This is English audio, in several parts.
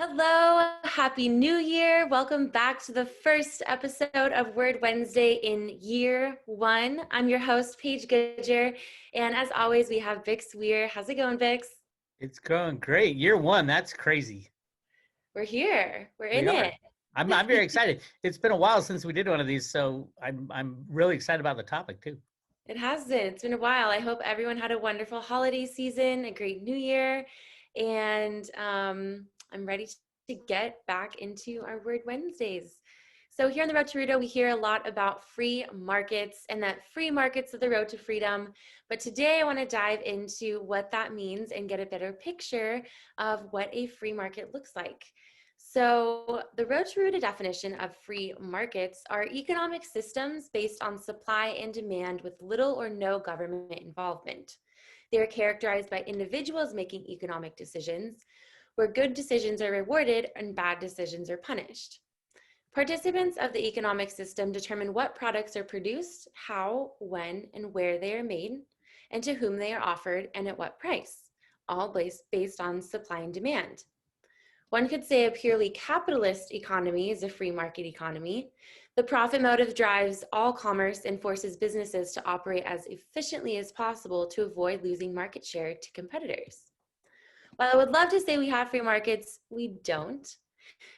Hello, Happy New Year. Welcome back to the first episode of Word Wednesday in year one. I'm your host, Paige Goodger, and as always, we have Bix Weir. How's it going, Bix? It's going great. Year one, that's crazy. We're here. We're We in are. it. I'm very excited. It's been a while since we did one of these, so I'm really excited about the topic too. It has been. It's been a while. I hope everyone had a wonderful holiday season, a great new year, and I'm ready to get back into our Word Wednesdays. So here on the Road to Rudo, we hear a lot about free markets and that free markets are the road to freedom. But today I want to dive into what that means and get a better picture of what a free market looks like. So the Road to Rudo definition of free markets are economic systems based on supply and demand with little or no government involvement. They are characterized by individuals making economic decisions, where good decisions are rewarded and bad decisions are punished. Participants of the economic system determine what products are produced, how, when, and where they are made, and to whom they are offered and at what price, all based on supply and demand. One could say a purely capitalist economy is a free market economy. The profit motive drives all commerce and forces businesses to operate as efficiently as possible to avoid losing market share to competitors. While I would love to say we have free markets, we don't.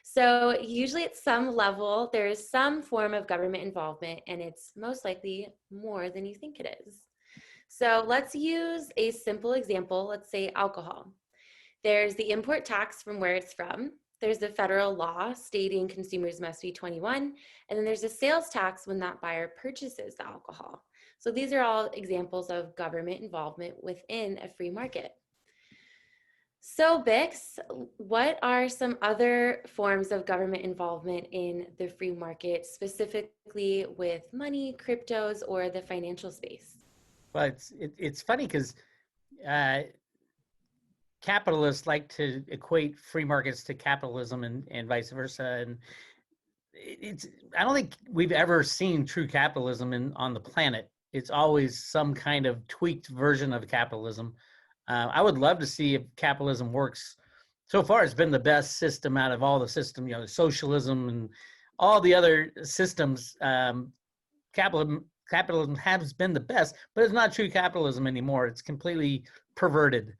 So usually at some level, there is some form of government involvement, and it's most likely more than you think it is. So let's use a simple example. Let's say alcohol. There's the import tax from where it's from. There's the federal law stating consumers must be 21. And then there's a sales tax when that buyer purchases the alcohol. So these are all examples of government involvement within a free market. So Bix, what are some other forms of government involvement in the free market, specifically with money, cryptos, or the financial space? Well, it's funny because capitalists like to equate free markets to capitalism and vice versa. And it's I don't think we've ever seen true capitalism on the planet. It's always some kind of tweaked version of capitalism. I would love to see if capitalism works. So far, it's been the best system out of all the systems, socialism and all the other systems. Capitalism has been the best, but it's not true capitalism anymore. It's completely perverted.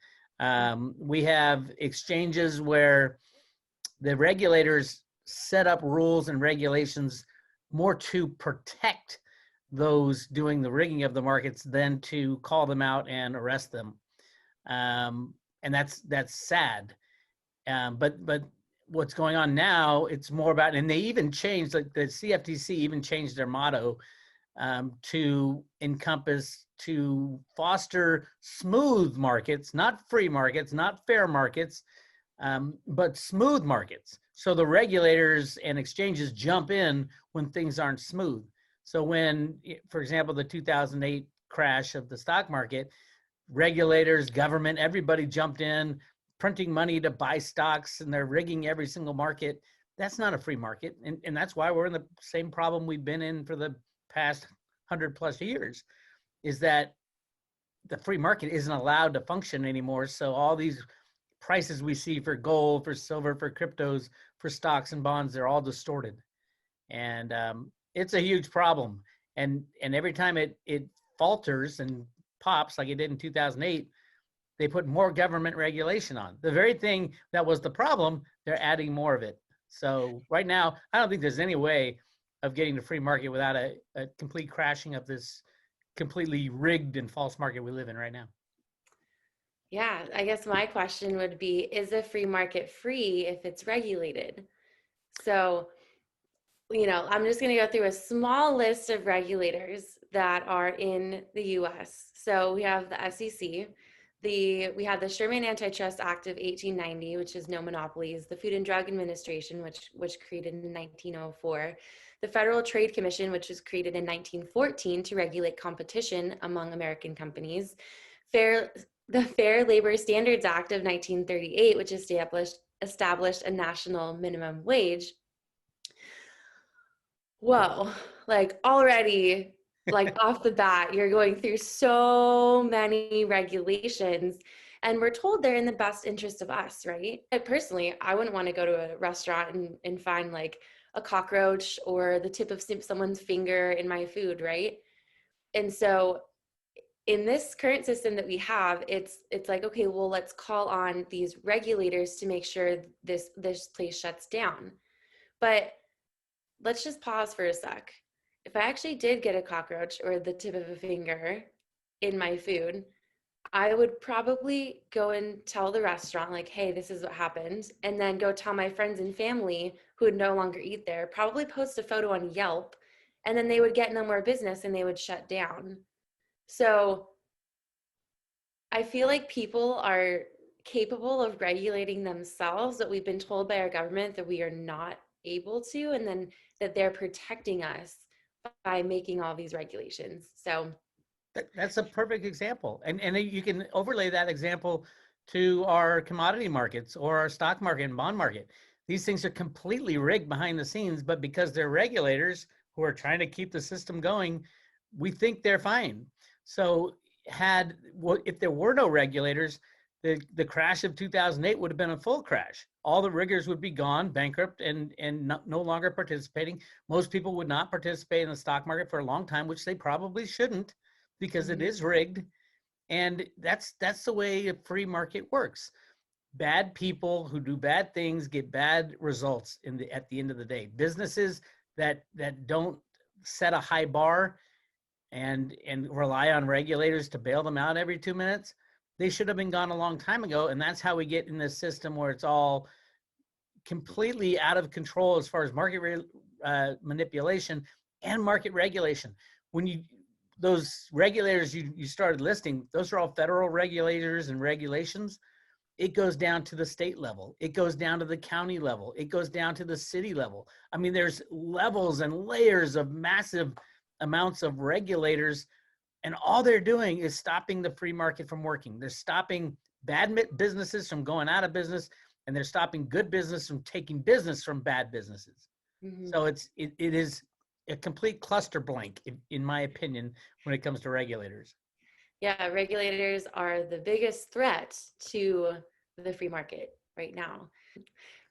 We have exchanges where the regulators set up rules and regulations more to protect those doing the rigging of the markets than to call them out and arrest them. And that's sad. But what's going on now, it's more about, and they even changed, like the CFTC even changed their motto to encompass, to foster smooth markets, not free markets, not fair markets, but smooth markets. So the regulators and exchanges jump in when things aren't smooth. So when, for example, the 2008 crash of the stock market, regulators, government, everybody jumped in, printing money to buy stocks, and they're rigging every single market. That's not a free market. And that's why we're in the same problem we've been in for the past 100+ years, is that the free market isn't allowed to function anymore. So all these prices we see for gold, for silver, for cryptos, for stocks and bonds, they're all distorted. And it's a huge problem. And every time it falters and pops like it did in 2008, they put more government regulation on. The very thing that was the problem, they're adding more of it. So right now, I don't think there's any way of getting the free market without a complete crashing of this completely rigged and false market we live in right now. Yeah, I guess my question would be, is a free market free if it's regulated? So, I'm just going to go through a small list of regulators that are in the US. So we have the SEC, we have the Sherman Antitrust Act of 1890, which is no monopolies, the Food and Drug Administration, which created in 1904, the Federal Trade Commission, which was created in 1914 to regulate competition among American companies, the Fair Labor Standards Act of 1938, which established a national minimum wage. Whoa, like already, like off the bat, you're going through so many regulations. And we're told they're in the best interest of us, right? Personally, I wouldn't want to go to a restaurant and find like a cockroach or the tip of someone's finger in my food, right? And so in this current system that we have, it's like, okay, well, let's call on these regulators to make sure this place shuts down. But let's just pause for a sec. If I actually did get a cockroach or the tip of a finger in my food, I would probably go and tell the restaurant, like, hey, this is what happened. And then go tell my friends and family who would no longer eat there, probably post a photo on Yelp. And then they would get no more business and they would shut down. So I feel like people are capable of regulating themselves, but we've been told by our government that we are not able to, and then that they're protecting us by making all these regulations. So That's a perfect example. And you can overlay that example to our commodity markets or our stock market and bond market. These things are completely rigged behind the scenes, but because they're regulators who are trying to keep the system going, we think they're fine. So if there were no regulators, the crash of 2008 would have been a full crash. All the riggers would be gone, bankrupt, and no longer participating. Most people would not participate in the stock market for a long time, which they probably shouldn't, because it is rigged. And that's the way a free market works. Bad people who do bad things get bad results at the end of the day. Businesses that don't set a high bar and rely on regulators to bail them out every 2 minutes, they should have been gone a long time ago. And that's how we get in this system where it's all completely out of control as far as market manipulation and market regulation. When those regulators you started listing, those are all federal regulators and regulations. It goes down to the state level. It goes down to the county level. It goes down to the city level. I mean, there's levels and layers of massive amounts of regulators, and all they're doing is stopping the free market from working. They're stopping bad businesses from going out of business, and they're stopping good business from taking business from bad businesses. Mm-hmm. So it is a complete cluster blank, in my opinion, when it comes to regulators. Yeah, regulators are the biggest threat to the free market right now.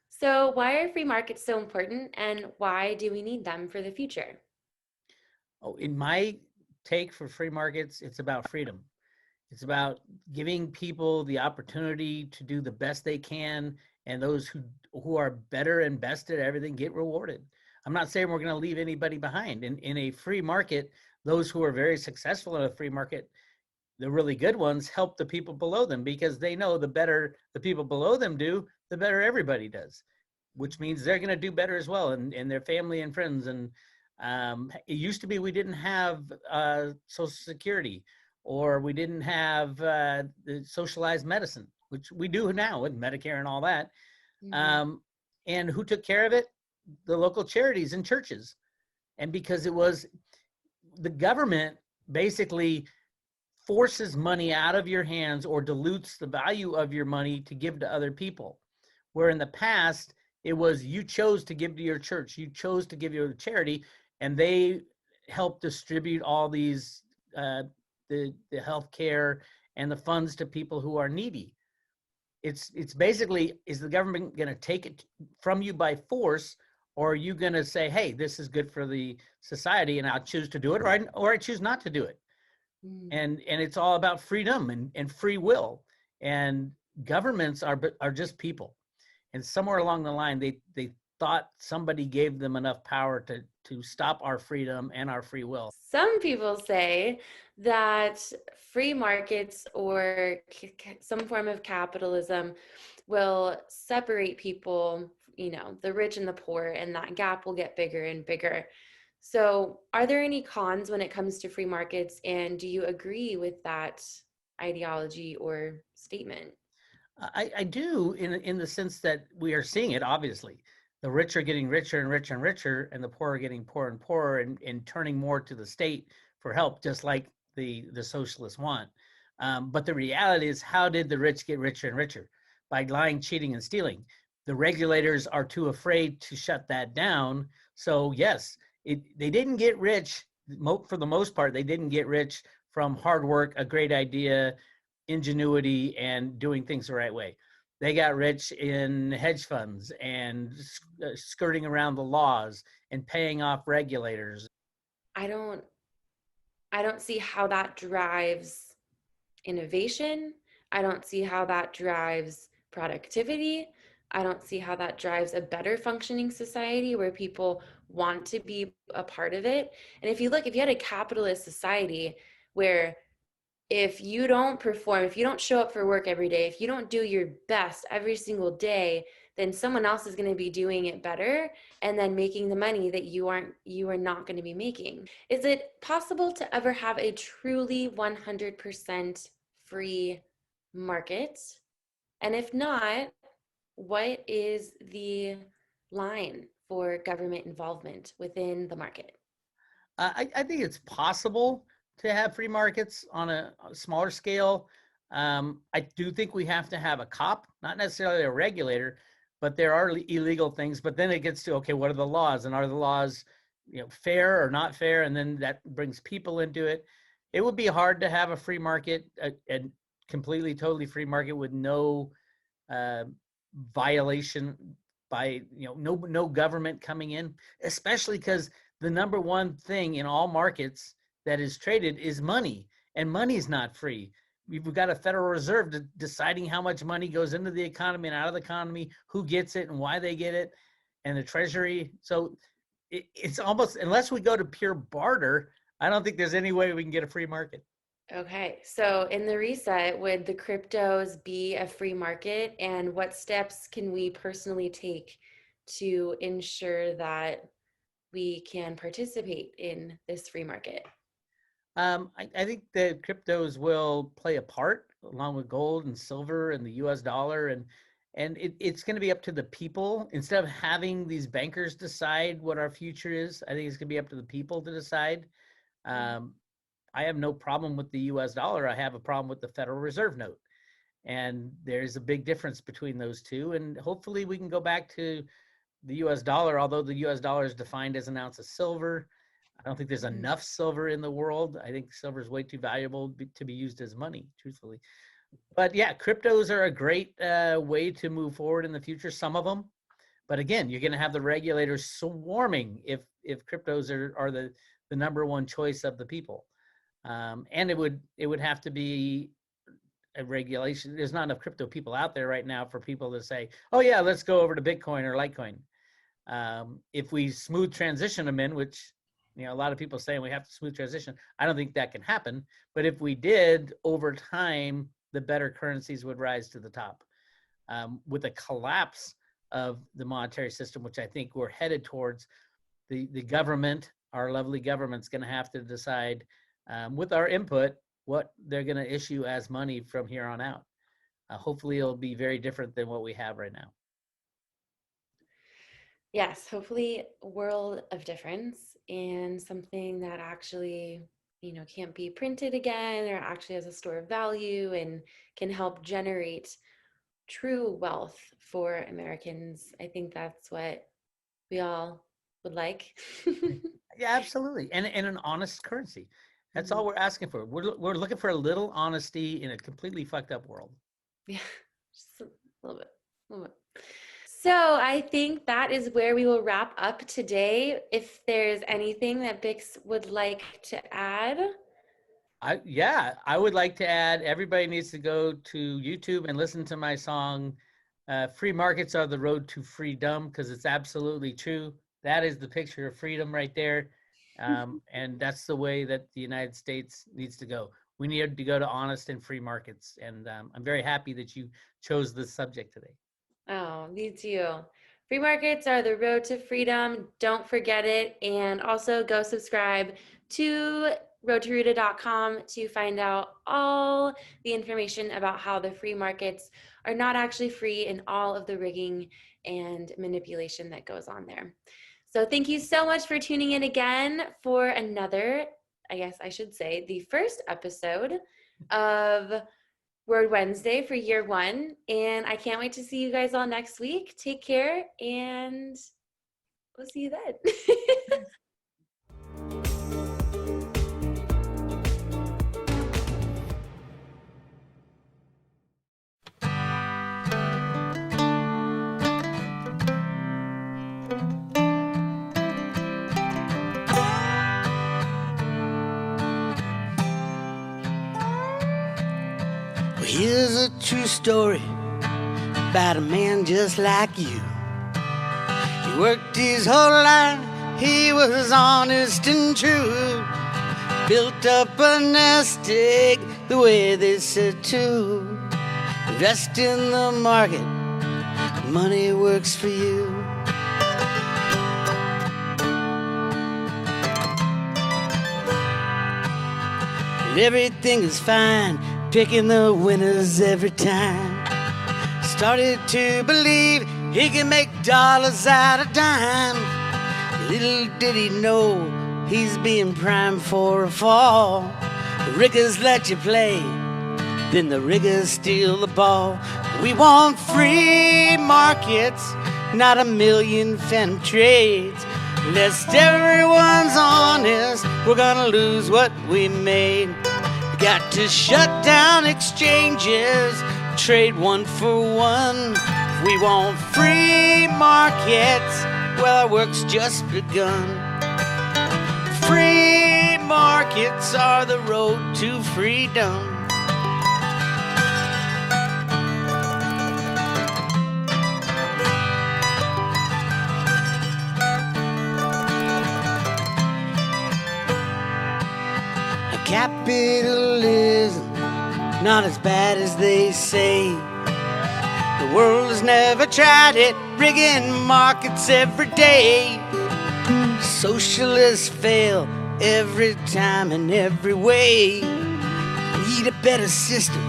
So why are free markets so important, and why do we need them for the future? Oh, in my take for free markets, it's about freedom. It's about giving people the opportunity to do the best they can, and those who are better and best at everything get rewarded. I'm not saying we're going to leave anybody behind. In a free market, those who are very successful in a free market, the really good ones, help the people below them, because they know the better the people below them do, the better everybody does, which means they're going to do better as well, and their family and friends. And it used to be we didn't have Social Security, or we didn't have the socialized medicine, which we do now with Medicare and all that. Mm-hmm. And who took care of it? The local charities and churches. And because it was the government basically forces money out of your hands or dilutes the value of your money to give to other people. Where in the past, it was you chose to give to your church, you chose to give your charity, and they helped distribute all these the health care and the funds to people who are needy. It's basically, is the government going to take it from you by force, or are you going to say, hey, this is good for the society and I'll choose to do it, or I choose not to do it? And it's all about freedom and free will. And governments are just people. And somewhere along the line, they thought somebody gave them enough power to stop our freedom and our free will. Some people say that free markets or some form of capitalism will separate people, the rich and the poor, and that gap will get bigger and bigger. So are there any cons when it comes to free markets, and do you agree with that ideology or statement? I do, in the sense that we are seeing it, obviously. The rich are getting richer and richer and richer, and the poor are getting poorer and poorer, and turning more to the state for help, just like the socialists want. But the reality is, how did the rich get richer and richer? By lying, cheating, and stealing. The regulators are too afraid to shut that down. So yes, they didn't get rich, for the most part, they didn't get rich from hard work, a great idea, ingenuity and doing things the right way. They got rich in hedge funds and skirting around the laws and paying off regulators. I don't I don't see how that drives innovation. I don't see how that drives productivity. I don't see how that drives a better functioning society where people want to be a part of it. And if you had a capitalist society where if you don't perform, if you don't show up for work every day, if you don't do your best every single day, then someone else is going to be doing it better and then making the money that you are not going to be making. Is it possible to ever have a truly 100% free market? And if not, what is the line for government involvement within the market? I think it's possible to have free markets on a smaller scale. I do think we have to have a cop, not necessarily a regulator, but there are illegal things. But then it gets to, okay, what are the laws, and are the laws, fair or not fair? And then that brings people into it. It would be hard to have a free market, a completely, totally free market with no uh, violation by no government coming in, especially because the number one thing in all markets that is traded is money, and money is not free. We've got a Federal Reserve deciding how much money goes into the economy and out of the economy, who gets it and why they get it, and the Treasury. So it's almost, unless we go to pure barter, I don't think there's any way we can get a free market. Okay, so in the reset, would the cryptos be a free market? And what steps can we personally take to ensure that we can participate in this free market? I think that cryptos will play a part along with gold and silver and the US dollar, and it's going to be up to the people. Instead of having these bankers decide what our future is, I think it's going to be up to the people to decide. Um, I have no problem with the US dollar. I have a problem with the Federal Reserve note. And there's a big difference between those two. And hopefully we can go back to the US dollar, although the US dollar is defined as an ounce of silver. I don't think there's enough silver in the world. I think silver is way too valuable to be used as money, truthfully. But yeah, cryptos are a great way to move forward in the future, some of them. But again, you're going to have the regulators swarming if cryptos are the number one choice of the people. And it would have to be a regulation. There's not enough crypto people out there right now for people to say, oh yeah, let's go over to Bitcoin or Litecoin. If we smooth transition them in, which a lot of people saying we have to smooth transition, I don't think that can happen. But if we did, over time, the better currencies would rise to the top. With a collapse of the monetary system, which I think we're headed towards, the government, our lovely government's going to have to decide with our input what they're going to issue as money from here on out. Hopefully it'll be very different than what we have right now. Yes, hopefully a world of difference and something that actually, can't be printed again or actually has a store of value and can help generate true wealth for Americans. I think that's what we all would like. Yeah, absolutely. And an honest currency. That's all we're asking for. We're looking for a little honesty in a completely fucked up world. Yeah, just a little bit. A little bit. So I think that is where we will wrap up today. If there's anything that Bix would like to add. I would like to add, everybody needs to go to YouTube and listen to my song, Free Markets Are the Road to Freedom, because it's absolutely true. That is the picture of freedom right there. And that's the way that the United States needs to go. We need to go to honest and free markets. And I'm very happy that you chose this subject today. Oh, me too. Free markets are the road to freedom. Don't forget it. And also go subscribe to roadtoruta.com to find out all the information about how the free markets are not actually free and all of the rigging and manipulation that goes on there. So thank you so much for tuning in again for another, I guess I should say, the first episode of Word Wednesday for year one. And I can't wait to see you guys all next week. Take care, and we'll see you then. Here's a true story about a man just like you. He worked his whole life, he was honest and true. Built up a nest egg the way they said to. Invest in the market, money works for you. And everything is fine, picking the winners every time. Started to believe he can make dollars out of dime. Little did he know he's being primed for a fall. The riggers let you play, then the riggers steal the ball. We want free markets, not a million phantom trades. Lest everyone's honest, we're gonna lose what we made. We got to shut down exchanges, trade one for one. We want free markets, well, our work's just begun. Free markets are the road to freedom. Capitalism, not as bad as they say. The world has never tried it, rigging markets every day. Socialists fail every time in every way. We need a better system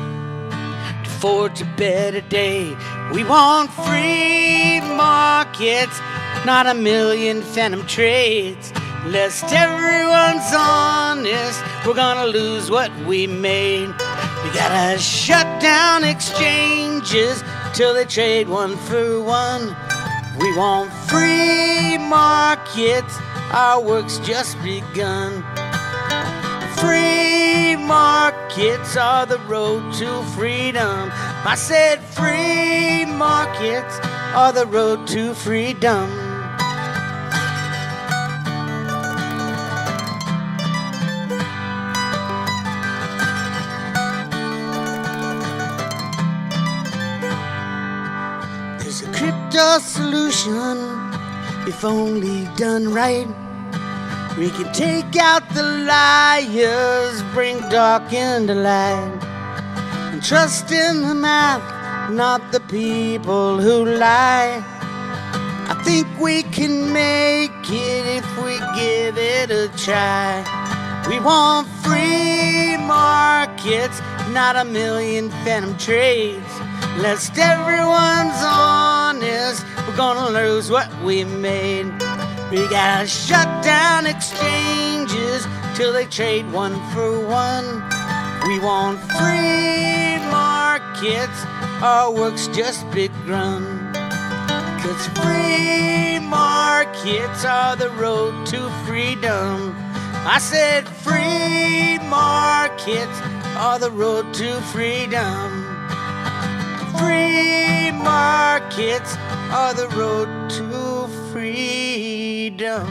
to forge a better day. We want free markets, not a million phantom trades. Lest everyone's honest, we're gonna lose what we made. We gotta shut down exchanges till they trade one for one. We want free markets, our work's just begun. Free markets are the road to freedom. I said free markets are the road to freedom. Crypto solution, if only done right. We can take out the liars, bring dark into light, and trust in the math, not the people who lie. I think we can make it if we give it a try. We want free markets, not a million phantom trades. Lest everyone's honest, we're gonna lose what we made. We gotta shut down exchanges till they trade one for one. We want free markets, our work's just begun. 'Cause free markets are the road to freedom. I said free markets are the road to freedom. Free markets are the road to freedom.